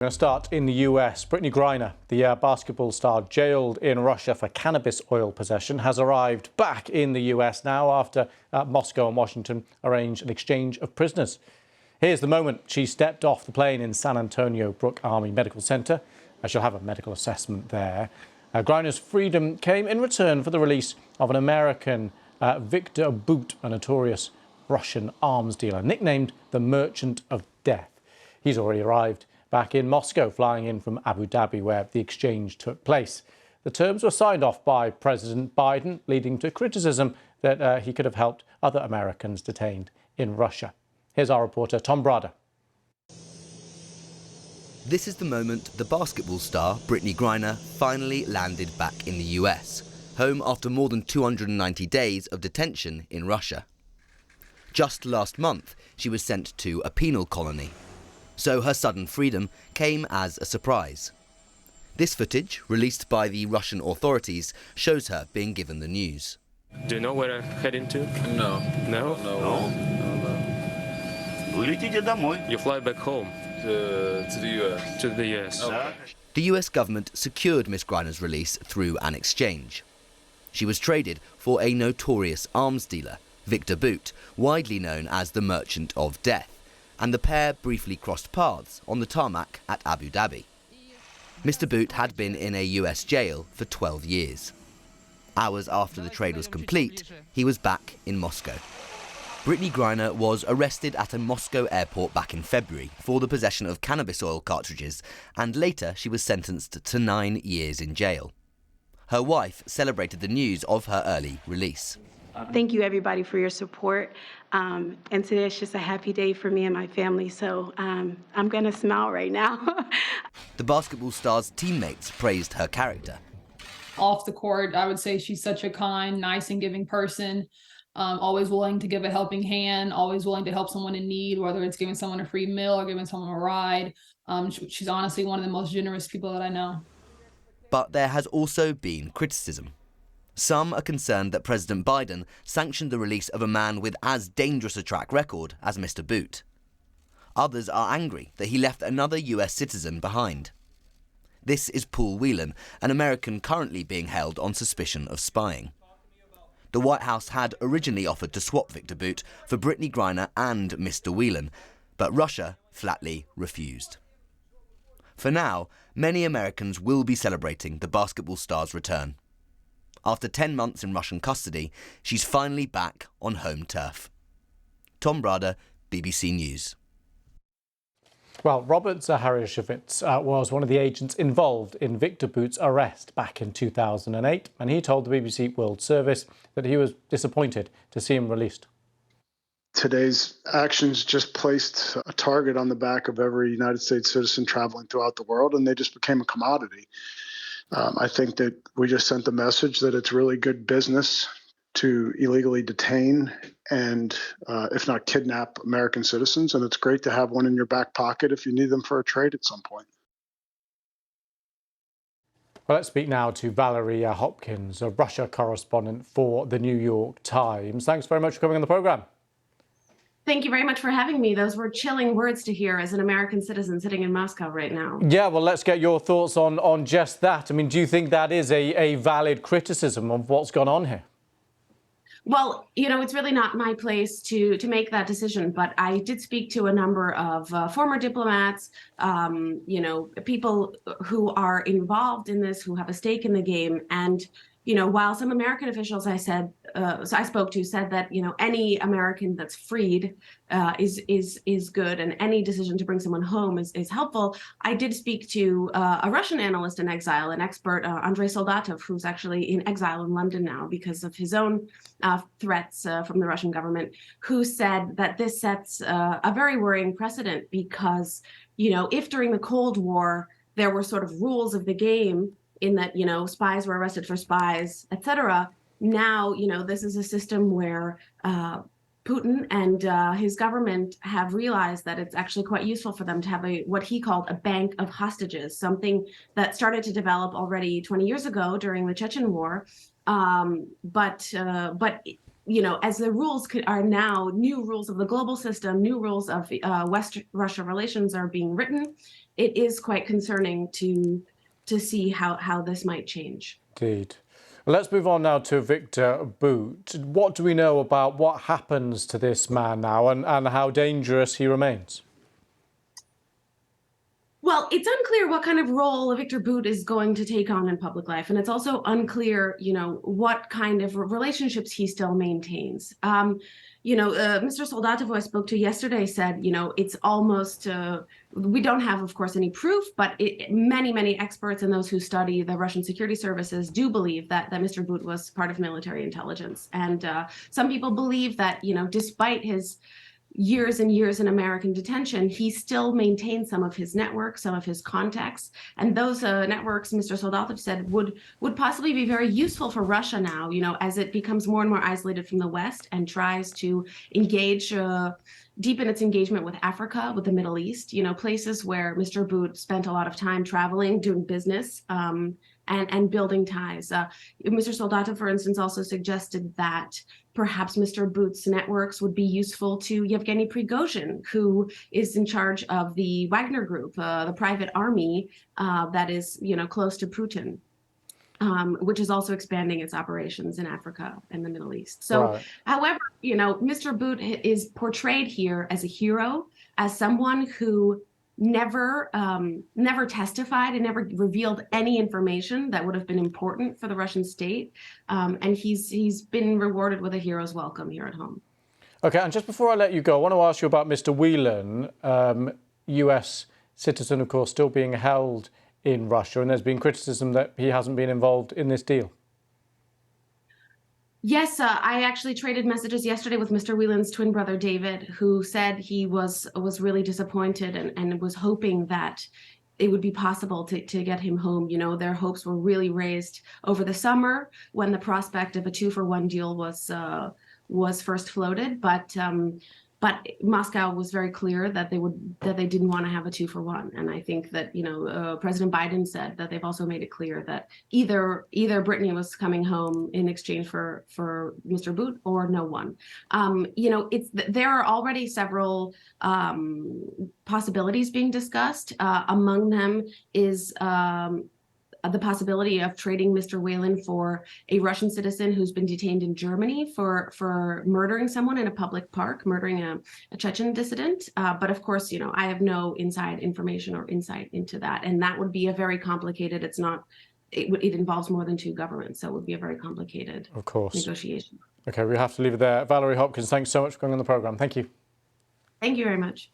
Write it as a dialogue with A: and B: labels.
A: We're going to start in the US. Brittney Griner, the basketball star jailed in Russia for cannabis oil possession, has arrived back in the US now after Moscow and Washington arranged an exchange of prisoners. Here's the moment she stepped off the plane in San Antonio Brooke Army Medical Center. She'll have a medical assessment there. Griner's freedom came in return for the release of an American, Viktor Bout, a notorious Russian arms dealer, nicknamed the Merchant of Death. He's already arrived back in Moscow, flying in from Abu Dhabi, where the exchange took place. The terms were signed off by President Biden, leading to criticism that he could have helped other Americans detained in Russia. Here's our reporter, Tom Brada.
B: This is the moment the basketball star, Brittney Griner, finally landed back in the US, home after more than 290 days of detention in Russia. Just last month, she was sent to a penal colony. So her sudden freedom came as a surprise. This footage, released by the Russian authorities, shows her being given the news.
C: Do you know where I'm heading to?
D: No.
C: No?
D: No.
C: You fly back home?
D: To the US.
C: To the US.
D: Okay.
B: The US government secured Miss Griner's release through an exchange. She was traded for a notorious arms dealer, Viktor Bout, widely known as the Merchant of Death, and the pair briefly crossed paths on the tarmac at Abu Dhabi. Mr. Bout had been in a US jail for 12 years. Hours after the trade was complete, he was back in Moscow. Brittney Griner was arrested at a Moscow airport back in February for the possession of cannabis oil cartridges, and later she was sentenced to 9 years in jail. Her wife celebrated the news of her early release.
E: Thank you, everybody, for your support. And today is just a happy day for me and my family, so I'm going to smile right now.
B: The basketball star's teammates praised her character.
F: Off the court, I would say she's such a kind, nice, and giving person. Always willing to give a helping hand, always willing to help someone in need, whether it's giving someone a free meal or giving someone a ride. She's honestly one of the most generous people that I know.
B: But there has also been criticism. Some are concerned that President Biden sanctioned the release of a man with as dangerous a track record as Mr. Bout. Others are angry that he left another US citizen behind. This is Paul Whelan, an American currently being held on suspicion of spying. The White House had originally offered to swap Viktor Bout for Brittney Griner and Mr. Whelan, but Russia flatly refused. For now, many Americans will be celebrating the basketball star's return. After 10 months in Russian custody, she's finally back on home turf. Tom Brada, BBC News.
A: Well, Robert Zaharishevitz was one of the agents involved in Viktor Bout's arrest back in 2008, and he told the BBC World Service that he was disappointed to see him released.
G: Today's actions just placed a target on the back of every United States citizen traveling throughout the world, and they just became a commodity. I think that we just sent the message that it's really good business to illegally detain and, if not kidnap, American citizens. And it's great to have one in your back pocket if you need them for a trade at some point.
A: Well, let's speak now to Valerie Hopkins, a Russia correspondent for the New York Times. Thanks very much for coming on the programme.
H: Thank you very much for having me. Those were chilling words to hear as an American citizen sitting in Moscow right now.
A: Yeah, well, let's get your thoughts on just that. I mean, do you think that is a valid criticism of what's gone on here?
H: Well, you know, it's really not my place to make that decision, but I did speak to a number of former diplomats, you know, people who are involved in this, who have a stake in the game. And, you know, while some American officials I spoke to said that, you know, any American that's freed is good, and any decision to bring someone home is helpful. I did speak to a Russian analyst in exile, an expert, Andrei Soldatov, who's actually in exile in London now because of his own threats from the Russian government, who said that this sets a very worrying precedent because, you know, if during the Cold War there were sort of rules of the game in that, you know, spies were arrested for spies, etc. Now, you know, this is a system where Putin and his government have realized that it's actually quite useful for them to have what he called a bank of hostages, something that started to develop already 20 years ago during the Chechen War. But you know, as the rules are now new rules of the global system, new rules of West-Russia relations are being written, it is quite concerning to see how this might change.
A: Indeed. Let's move on now to Victor Bout. What do we know about what happens to this man now and how dangerous he remains?
H: Well, it's unclear what kind of role Victor Bout is going to take on in public life. And it's also unclear, what kind of relationships he still maintains. Mr. Soldato, who I spoke to yesterday, said, it's almost, we don't have, of course, any proof, but many experts and those who study the Russian security services do believe that Mr. Bout was part of military intelligence. And some people believe that, despite his years and years in American detention, he still maintains some of his networks, some of his contacts, and those networks, Mr. Soldatov said, would possibly be very useful for Russia now, as it becomes more and more isolated from the West and tries to engage, deepen its engagement with Africa, with the Middle East, places where Mr. Bout spent a lot of time traveling, doing business, and building ties. Mr. Soldato, for instance, also suggested that perhaps Mr. Bout's networks would be useful to Yevgeny Prigozhin, who is in charge of the Wagner Group, the private army that is, close to Putin, which is also expanding its operations in Africa and the Middle East. So,
A: Right.
H: However, Mr. Bout is portrayed here as a hero, as someone who never testified and never revealed any information that would have been important for the Russian state. And he's been rewarded with a hero's welcome here at home.
A: OK, and just before I let you go, I want to ask you about Mr. Whelan, US citizen, of course, still being held in Russia. And there's been criticism that he hasn't been involved in this deal.
H: Yes, I actually traded messages yesterday with Mr. Whelan's twin brother, David, who said he was really disappointed and was hoping that it would be possible to get him home. Their hopes were really raised over the summer when the prospect of a 2-for-1 deal was first floated. But Moscow was very clear that they didn't want to have a 2-for-1, and I think that President Biden said that they've also made it clear that either Brittney was coming home in exchange for Mr. Bout or no one. There are already several possibilities being discussed. Among them is the possibility of trading Mr. Whelan for a Russian citizen who's been detained in Germany for murdering someone in a public park, murdering a Chechen dissident. But of course, I have no inside information or insight into that. And that would be a very complicated, it involves more than 2 governments. So it would be a very complicated negotiation.
A: OK, we have to leave it there. Valerie Hopkins, thanks so much for coming on the programme. Thank you.
H: Thank you very much.